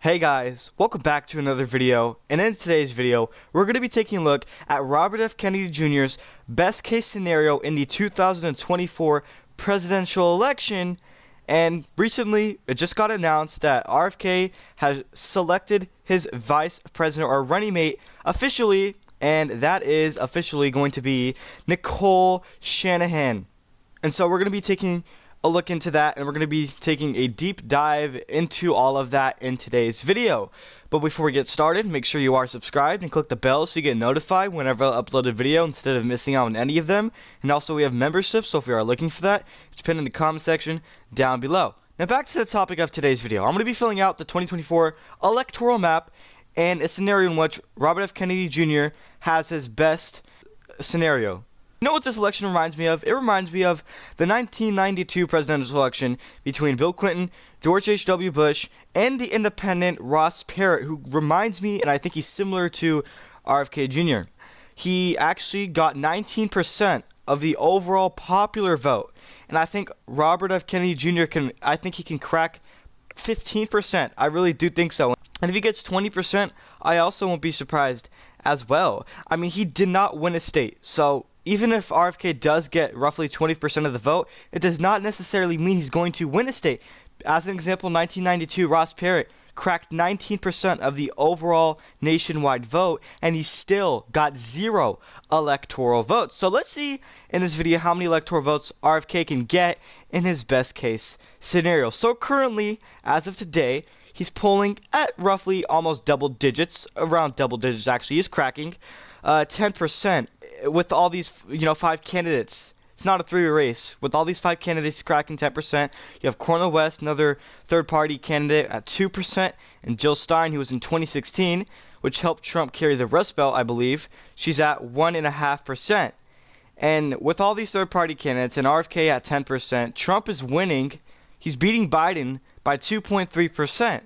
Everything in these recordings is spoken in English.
Hey guys, welcome back to another video, and in today's video, we're going to be taking a look at Robert F. Kennedy Jr.'s best case scenario in the 2024 presidential election. And recently, it just got announced that RFK has selected his vice president or running mate officially, and that is officially going to be Nicole Shanahan. And so we're going to be taking a look into that, and we're going to be taking a deep dive into all of that in today's video. But before we get started, make sure you are subscribed and click the bell so you get notified whenever I upload a video instead of missing out on any of them. And also we have memberships, so if you are looking for that, it's pinned in the comment section down below. Now back to the topic of today's video. I'm going to be filling out the 2024 electoral map and a scenario in which Robert F. Kennedy Jr. has his best scenario. You know what this election reminds me of? It reminds me of the 1992 presidential election between Bill Clinton, George H.W. Bush, and the independent Ross Perot, who reminds me, and I think he's similar to RFK Jr. He actually got 19% of the overall popular vote, and I think Robert F. Kennedy Jr. can crack 15%. I really do think so. And if he gets 20%, I also won't be surprised as well. I mean, he did not win a state, so even if RFK does get roughly 20% of the vote, it does not necessarily mean he's going to win a state. As an example, 1992, Ross Perot cracked 19% of the overall nationwide vote, and he still got 0 electoral votes. So let's see in this video how many electoral votes RFK can get in his best case scenario. So currently, as of today, he's polling at roughly almost double digits, around double digits actually. He's cracking 10% with all these, 5 candidates. It's not a three-way race. With all these 5 candidates cracking 10%, you have Cornel West, another third-party candidate at 2%, and Jill Stein, who was in 2016, which helped Trump carry the Rust Belt, I believe. She's at 1.5%. And with all these third-party candidates and RFK at 10%, Trump is winning. He's beating Biden by 2.3%.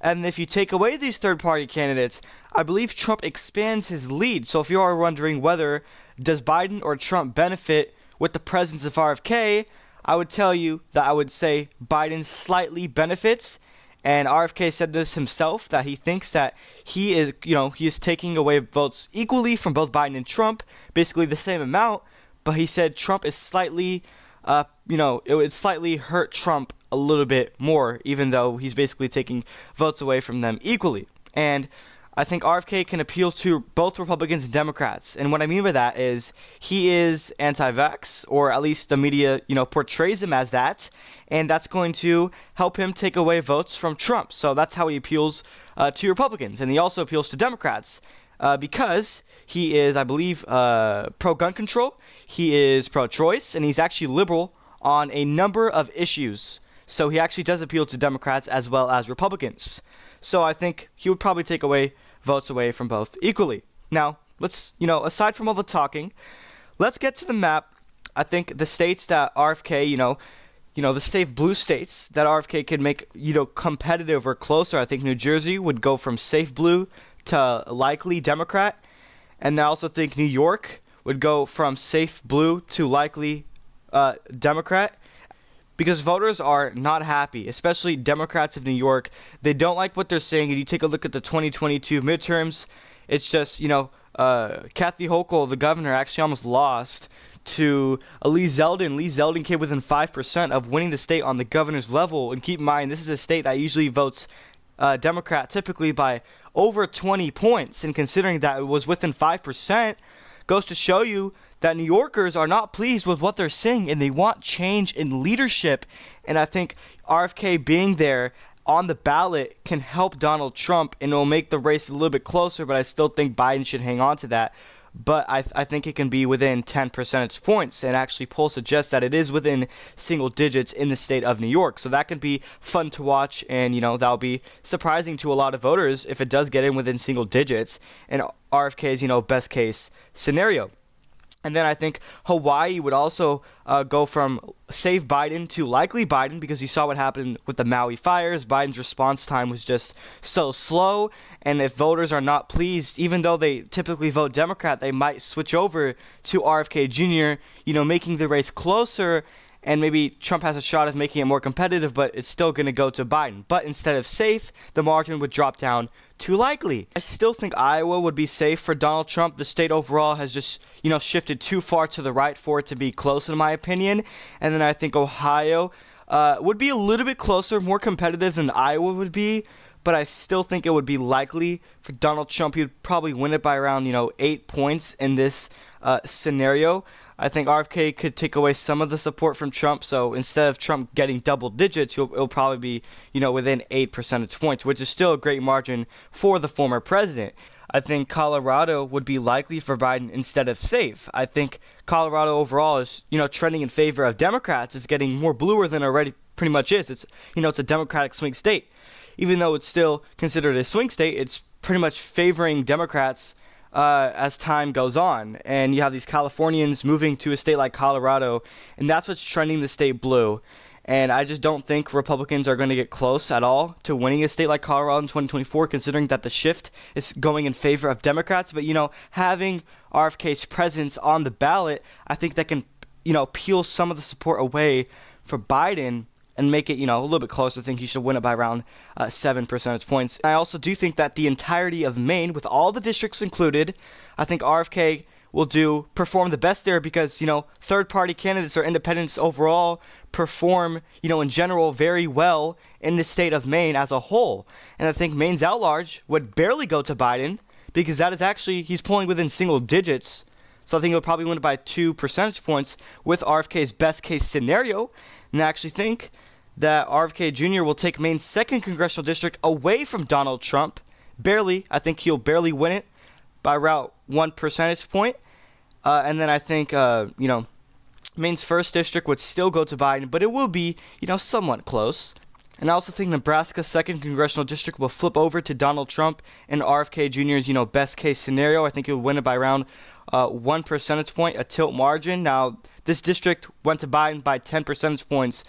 And if you take away these third-party candidates, I believe Trump expands his lead. So if you are wondering whether does Biden or Trump benefit with the presence of RFK, I would tell you that I would say Biden slightly benefits. And RFK said this himself, that he thinks that he is taking away votes equally from both Biden and Trump, basically the same amount. But he said Trump is slightly, it would slightly hurt Trump a little bit more, even though he's basically taking votes away from them equally. And I think RFK can appeal to both Republicans and Democrats. And what I mean by that is he is anti-vax, or at least the media, portrays him as that. And that's going to help him take away votes from Trump. So that's how he appeals to Republicans. And he also appeals to Democrats because he is, I believe, pro-gun control. He is pro-choice, and he's actually liberal on a number of issues. So he actually does appeal to Democrats as well as Republicans. So I think he would probably take votes away from both equally. Now, let's, aside from all the talking, let's get to the map. I think the states that RFK, the safe blue states that RFK could make, competitive or closer. I think New Jersey would go from safe blue to likely Democrat. And I also think New York would go from safe blue to likely Democrat. Because voters are not happy, especially Democrats of New York. They don't like what they're saying. And you take a look at the 2022 midterms, it's just, Kathy Hochul, the governor, actually almost lost to Lee Zeldin. Lee Zeldin came within 5% of winning the state on the governor's level. And keep in mind, this is a state that usually votes Democrat typically by over 20 points. And considering that it was within 5%, goes to show you that New Yorkers are not pleased with what they're seeing, and they want change in leadership. And I think RFK being there on the ballot can help Donald Trump, and it will make the race a little bit closer, but I still think Biden should hang on to that. But I think it can be within 10 percentage points, and actually polls suggest that it is within single digits in the state of New York. So that can be fun to watch, and that'll be surprising to a lot of voters if it does get in within single digits in RFK's best case scenario. And then I think Hawaii would also go from save Biden to likely Biden, because you saw what happened with the Maui fires. Biden's response time was just so slow. And if voters are not pleased, even though they typically vote Democrat, they might switch over to RFK Jr., making the race closer. and maybe Trump has a shot of making it more competitive, but it's still going to go to Biden. But instead of safe, the margin would drop down to likely. I still think Iowa would be safe for Donald Trump. The state overall has just, shifted too far to the right for it to be close, in my opinion. And then I think Ohio would be a little bit closer, more competitive than Iowa would be. But I still think it would be likely for Donald Trump. He would probably win it by around, 8 points in this scenario. I think RFK could take away some of the support from Trump. So instead of Trump getting double digits, it'll probably be, within 8 percentage points, which is still a great margin for the former president. I think Colorado would be likely for Biden instead of safe. I think Colorado overall is, trending in favor of Democrats. It's getting more bluer than it already pretty much is. It's, it's a Democratic swing state. Even though it's still considered a swing state, it's pretty much favoring Democrats as time goes on. And you have these Californians moving to a state like Colorado, and that's what's trending the state blue. And I just don't think Republicans are going to get close at all to winning a state like Colorado in 2024, considering that the shift is going in favor of Democrats. But, having RFK's presence on the ballot, I think that can, peel some of the support away for Biden and make it, a little bit closer. I think he should win it by around 7 percentage points. I also do think that the entirety of Maine, with all the districts included, I think RFK will perform the best there because, third-party candidates or independents overall perform, in general very well in the state of Maine as a whole. And I think Maine's at-large would barely go to Biden because that is actually, he's polling within single digits. So I think he'll probably win it by 2 percentage points with RFK's best-case scenario. And I actually think that RFK Jr. will take Maine's 2nd congressional district away from Donald Trump. Barely. I think he'll barely win it by around 1 percentage point. And then I think, Maine's 1st district would still go to Biden, but it will be, somewhat close. And I also think Nebraska's 2nd congressional district will flip over to Donald Trump in RFK Jr.'s, best case scenario. I think he'll win it by around 1 percentage point, a tilt margin. Now, this district went to Biden by 10 percentage points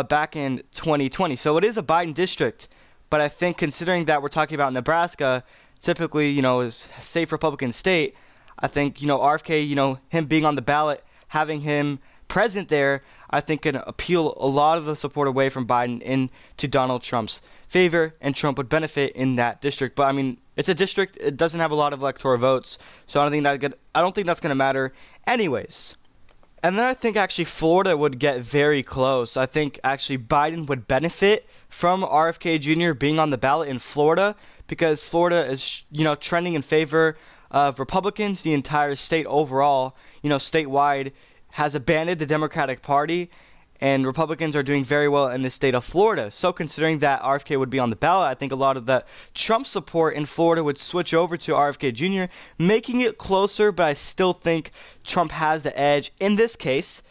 back in 2020. So it is a Biden district, but I think considering that we're talking about Nebraska, typically, is a safe Republican state, I think, RFK, him being on the ballot, having him present there, I think can appeal a lot of the support away from Biden into Donald Trump's favor, and Trump would benefit in that district. But I mean, it's a district; it doesn't have a lot of electoral votes, so I don't think that's gonna matter, anyways. And then I think actually Florida would get very close. I think actually Biden would benefit from RFK Jr. being on the ballot in Florida because Florida is, trending in favor of Republicans. The entire state overall, statewide, has abandoned the Democratic Party, and Republicans are doing very well in the state of Florida. So considering that RFK would be on the ballot, I think a lot of the Trump support in Florida would switch over to RFK Jr., making it closer, but I still think Trump has the edge. In this case,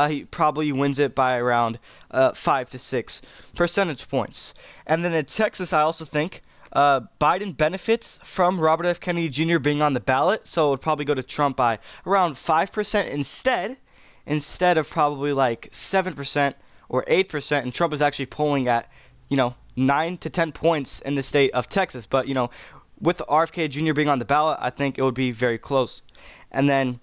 he probably wins it by around 5 to 6 percentage points. And then in Texas, I also think Biden benefits from Robert F. Kennedy Jr. being on the ballot, so it would probably go to Trump by around 5% instead of probably like 7% or 8%, and Trump is actually polling at, 9 to 10 points in the state of Texas. But, with RFK Jr. being on the ballot, I think it would be very close. And then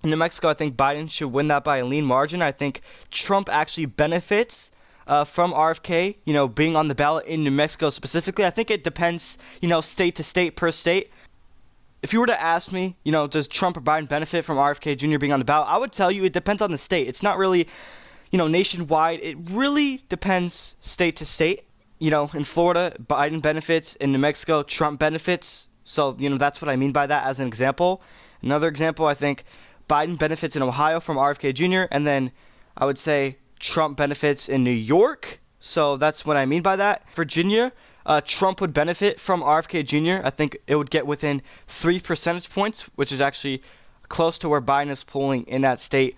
in New Mexico, I think Biden should win that by a lean margin. I think Trump actually benefits from RFK, being on the ballot in New Mexico specifically. I think it depends, state to state per state. If you were to ask me, does Trump or Biden benefit from RFK Jr. being on the ballot, I would tell you it depends on the state. It's not really, nationwide. It really depends state to state. In Florida, Biden benefits. In New Mexico, Trump benefits. So, that's what I mean by that as an example. Another example, I think Biden benefits in Ohio from RFK Jr. And then I would say Trump benefits in New York. So that's what I mean by that. Virginia, Trump would benefit from RFK Jr. I think it would get within 3 percentage points, which is actually close to where Biden is polling in that state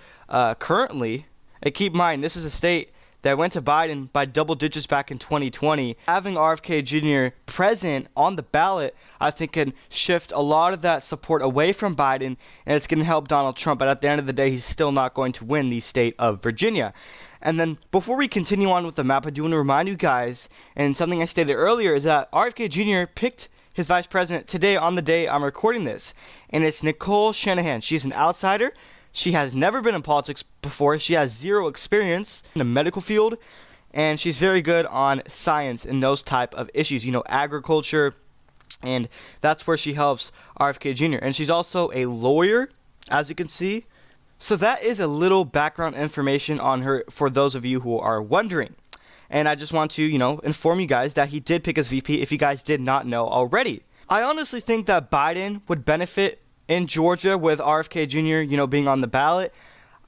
currently. And keep in mind, this is a state that went to Biden by double digits back in 2020. Having RFK Jr. present on the ballot, I think can shift a lot of that support away from Biden, and it's going to help Donald Trump. But at the end of the day, he's still not going to win the state of Virginia. And then before we continue on with the map, I do want to remind you guys, and something I stated earlier, is that RFK Jr. picked his vice president today on the day I'm recording this, and it's Nicole Shanahan. She's an outsider. She has never been in politics before. She has zero experience in the medical field, and she's very good on science and those type of issues, agriculture, and that's where she helps RFK Jr. And she's also a lawyer, as you can see. So that is a little background information on her for those of you who are wondering. And I just want to, inform you guys that he did pick as VP if you guys did not know already. I honestly think that Biden would benefit in Georgia with RFK Jr., being on the ballot.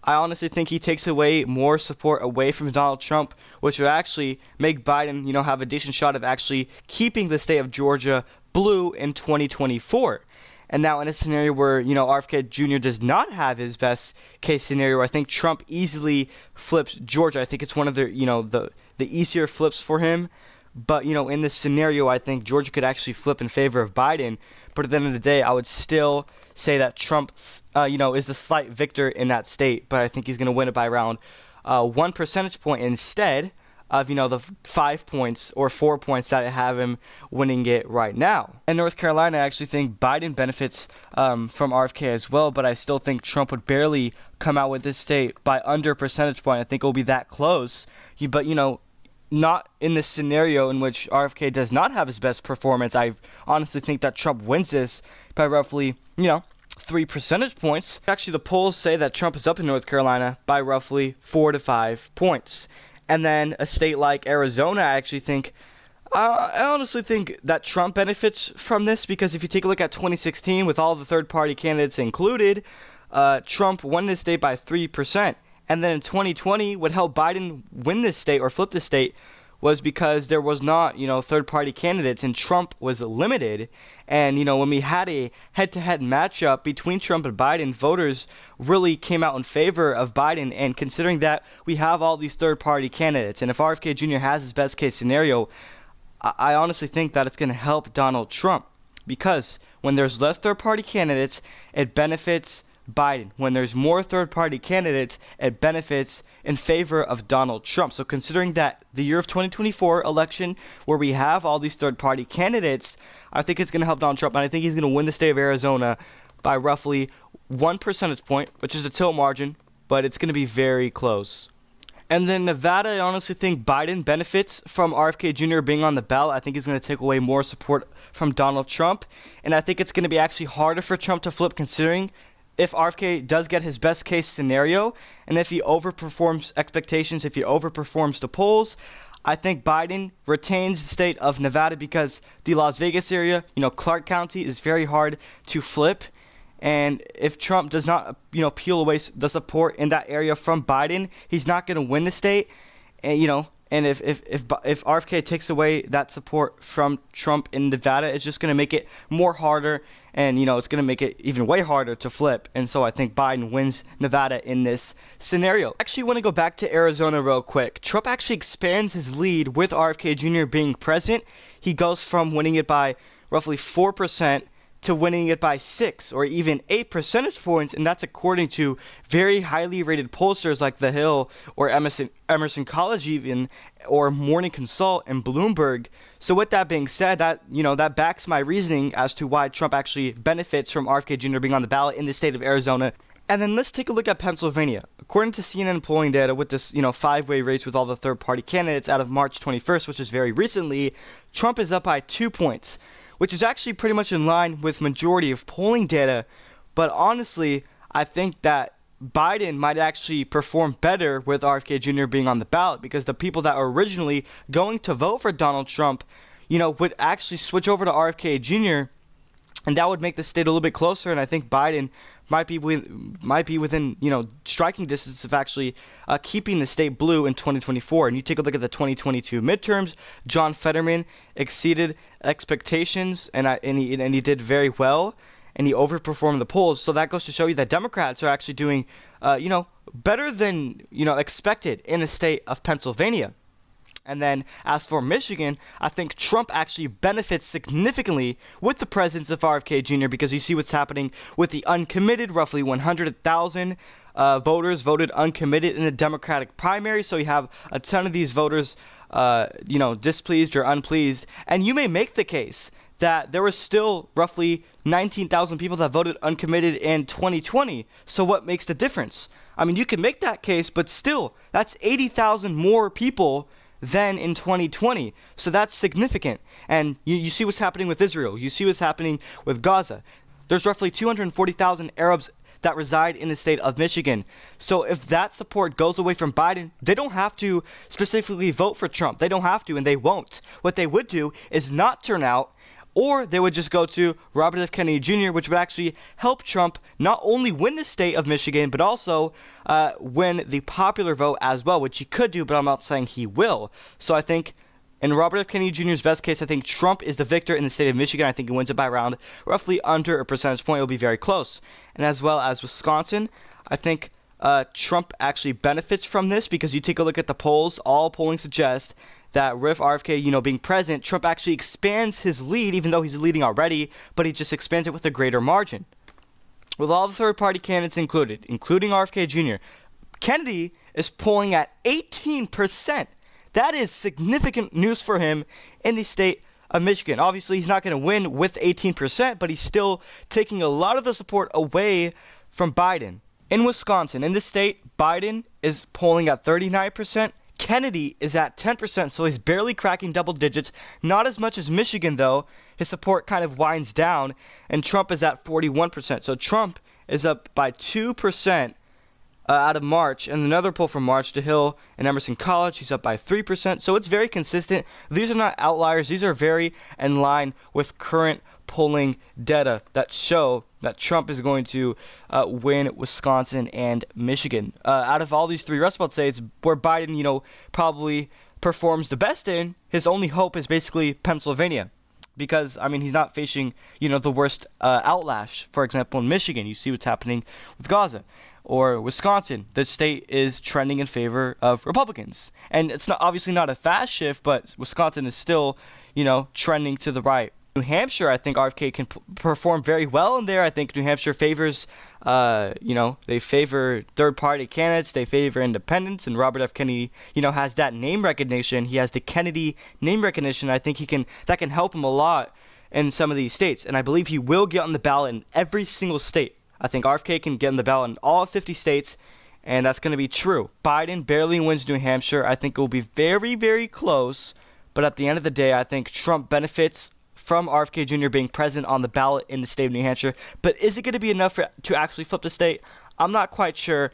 I honestly think he takes away more support away from Donald Trump, which would actually make Biden, have a decent shot of actually keeping the state of Georgia blue in 2024. And now in a scenario where, RFK Jr. does not have his best case scenario, I think Trump easily flips Georgia. I think it's one of the easier flips for him. But, in this scenario, I think Georgia could actually flip in favor of Biden. But at the end of the day, I would still say that Trump, is the slight victor in that state. But I think he's going to win it by around 1 percentage point instead of, the 5 points or 4 points that I have him winning it right now. In North Carolina, I actually think Biden benefits from RFK as well, but I still think Trump would barely come out with this state by under a percentage point. I think it will be that close. But, not in this scenario in which RFK does not have his best performance. I honestly think that Trump wins this by roughly, 3 percentage points. Actually, the polls say that Trump is up in North Carolina by roughly 4 to 5 points. And then a state like Arizona, I honestly think that Trump benefits from this, because if you take a look at 2016 with all the third-party candidates included, Trump won this state by 3%. And then in 2020, what helped Biden win this state or flip this state was because there was not, third-party candidates, and Trump was limited. And, when we had a head-to-head matchup between Trump and Biden, voters really came out in favor of Biden. And considering that we have all these third-party candidates, and if RFK Jr. has his best-case scenario, I honestly think that it's going to help Donald Trump, because when there's less third-party candidates, it benefits Biden. When there's more third-party candidates, it benefits in favor of Donald Trump. So considering that the year of 2024 election, where we have all these third-party candidates, I think it's going to help Donald Trump, and I think he's going to win the state of Arizona by roughly 1 percentage point, which is a tilt margin, but it's going to be very close. And then Nevada, I honestly think Biden benefits from RFK Jr. being on the ballot. I think he's going to take away more support from Donald Trump, and I think it's going to be actually harder for Trump to flip, considering if RFK does get his best case scenario, and if he overperforms expectations, if he overperforms the polls, I think Biden retains the state of Nevada, because the Las Vegas area, Clark County, is very hard to flip. And if Trump does not, peel away the support in that area from Biden, he's not going to win the state. And, and if RFK takes away that support from Trump in Nevada, it's just going to make it more harder, and it's going to make it even way harder to flip. And so I think Biden wins Nevada in this scenario. Actually, want to go back to Arizona real quick. Trump actually expands his lead with RFK Jr. being present. He goes from winning it by roughly 4% to winning it by 6 or even 8 percentage points, and that's according to very highly rated pollsters like The Hill or Emerson College even, or Morning Consult and Bloomberg. So with that being said, that backs my reasoning as to why Trump actually benefits from RFK Jr. being on the ballot in the state of Arizona. And then let's take a look at Pennsylvania. According to CNN polling data with this, 5-way race with all the third-party candidates out of March 21st, which is very recently, Trump is up by 2 points, which is actually pretty much in line with majority of polling data. But honestly, I think that Biden might actually perform better with RFK Jr. being on the ballot, because the people that are originally going to vote for Donald Trump, would actually switch over to RFK Jr., and that would make the state a little bit closer. And I think Biden might be within striking distance of actually keeping the state blue in 2024. And you take a look at the 2022 midterms, John Fetterman exceeded expectations, and he did very well, and he overperformed the polls. So that goes to show you that Democrats are actually doing better than expected in the state of Pennsylvania. And then as for Michigan, I think Trump actually benefits significantly with the presence of RFK Jr. because you see what's happening with the uncommitted. Roughly 100,000 voters voted uncommitted in the Democratic primary. So you have a ton of these voters, displeased or unpleased. And you may make the case that there were still roughly 19,000 people that voted uncommitted in 2020. So what makes the difference? I mean, you can make that case, but still, that's 80,000 more people than in 2020. So that's significant. And you see what's happening with Israel. You see what's happening with Gaza. There's roughly 240,000 Arabs that reside in the state of Michigan. So if that support goes away from Biden, they don't have to specifically vote for Trump. They don't have to, and they won't. What they would do is not turn out, or they would just go to Robert F. Kennedy Jr., which would actually help Trump not only win the state of Michigan, but also win the popular vote as well, which he could do, but I'm not saying he will. So I think in Robert F. Kennedy Jr.'s best case, I think Trump is the victor in the state of Michigan. I think he wins it by around roughly under a percentage point. It'll be very close. And as well as Wisconsin, I think Trump actually benefits from this, because you take a look at the polls. All polling suggests that with RFK, being president, Trump actually expands his lead, even though he's leading already, but he just expands it with a greater margin. With all the third-party candidates included, including RFK Jr., Kennedy is polling at 18%. That is significant news for him in the state of Michigan. Obviously, he's not going to win with 18%, but he's still taking a lot of the support away from Biden. In Wisconsin, in this state, Biden is polling at 39%. Kennedy is at 10%, so he's barely cracking double digits. Not as much as Michigan, though. His support kind of winds down, and Trump is at 41%. So Trump is up by 2% out of March, and another poll from March, DeHill and Emerson College, he's up by 3%. So it's very consistent. These are not outliers. These are very in line with current polling data that show that Trump is going to win Wisconsin and Michigan. Out of all these three Rust Belt states, where Biden, probably performs the best in, his only hope is basically Pennsylvania. Because, he's not facing, the worst outlash. For example, in Michigan, you see what's happening with Gaza. Or Wisconsin, the state is trending in favor of Republicans. And it's obviously not a fast shift, but Wisconsin is still, trending to the right. New Hampshire, I think RFK can perform very well in there. I think New Hampshire favors, they favor third-party candidates. They favor independents. And Robert F. Kennedy, has that name recognition. He has the Kennedy name recognition. I think that can help him a lot in some of these states. And I believe he will get on the ballot in every single state. I think RFK can get on the ballot in all 50 states, and that's going to be true. Biden barely wins New Hampshire. I think it will be very, very close. But at the end of the day, I think Trump benefits from RFK Jr. being present on the ballot in the state of New Hampshire. But is it going to be enough to actually flip the state? I'm not quite sure.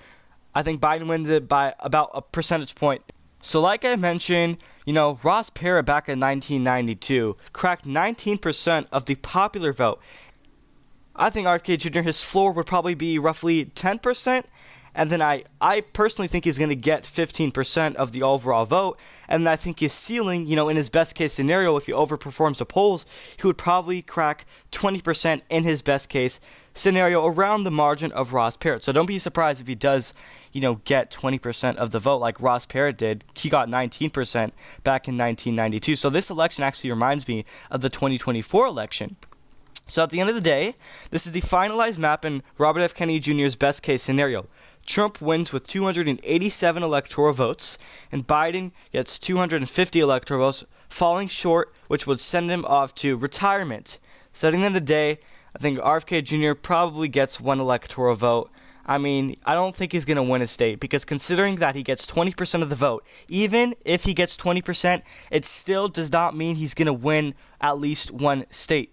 I think Biden wins it by about a percentage point. So like I mentioned, Ross Perot back in 1992 cracked 19% of the popular vote. I think RFK Jr., his floor would probably be roughly 10%. And then I personally think he's going to get 15% of the overall vote. And I think his ceiling, in his best case scenario, if he overperforms the polls, he would probably crack 20% in his best case scenario, around the margin of Ross Perot. So don't be surprised if he does, get 20% of the vote like Ross Perot did. He got 19% back in 1992. So this election actually reminds me of the 2024 election. So at the end of the day, this is the finalized map in Robert F. Kennedy Jr.'s best case scenario. Trump wins with 287 electoral votes, and Biden gets 250 electoral votes, falling short, which would send him off to retirement. So at the end of the day, I think RFK Jr. probably gets one electoral vote. I don't think he's going to win a state, because considering that he gets 20% of the vote, even if he gets 20%, it still does not mean he's going to win at least one state.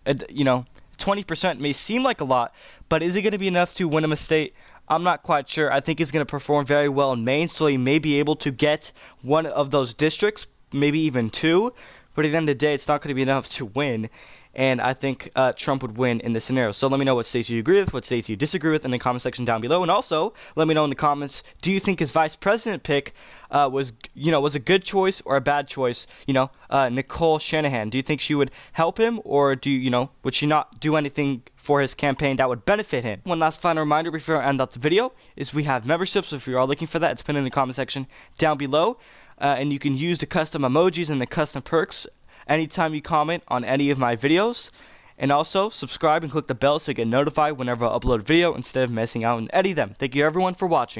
20% may seem like a lot, but is it going to be enough to win him a state? I'm not quite sure. I think he's going to perform very well in Maine, so he may be able to get one of those districts, maybe even two. But at the end of the day, it's not going to be enough to win. And I think Trump would win in this scenario. So let me know what states you agree with, what states you disagree with in the comment section down below. And also, let me know in the comments, do you think his vice president pick was a good choice or a bad choice? Nicole Shanahan. Do you think she would help him, or would she not do anything for his campaign that would benefit him? One last final reminder before I end out the video is we have memberships. So if you're all looking for that, it's pinned in the comment section down below. And you can use the custom emojis and the custom perks anytime you comment on any of my videos. And also, subscribe and click the bell so you get notified whenever I upload a video instead of missing out and editing them. Thank you everyone for watching.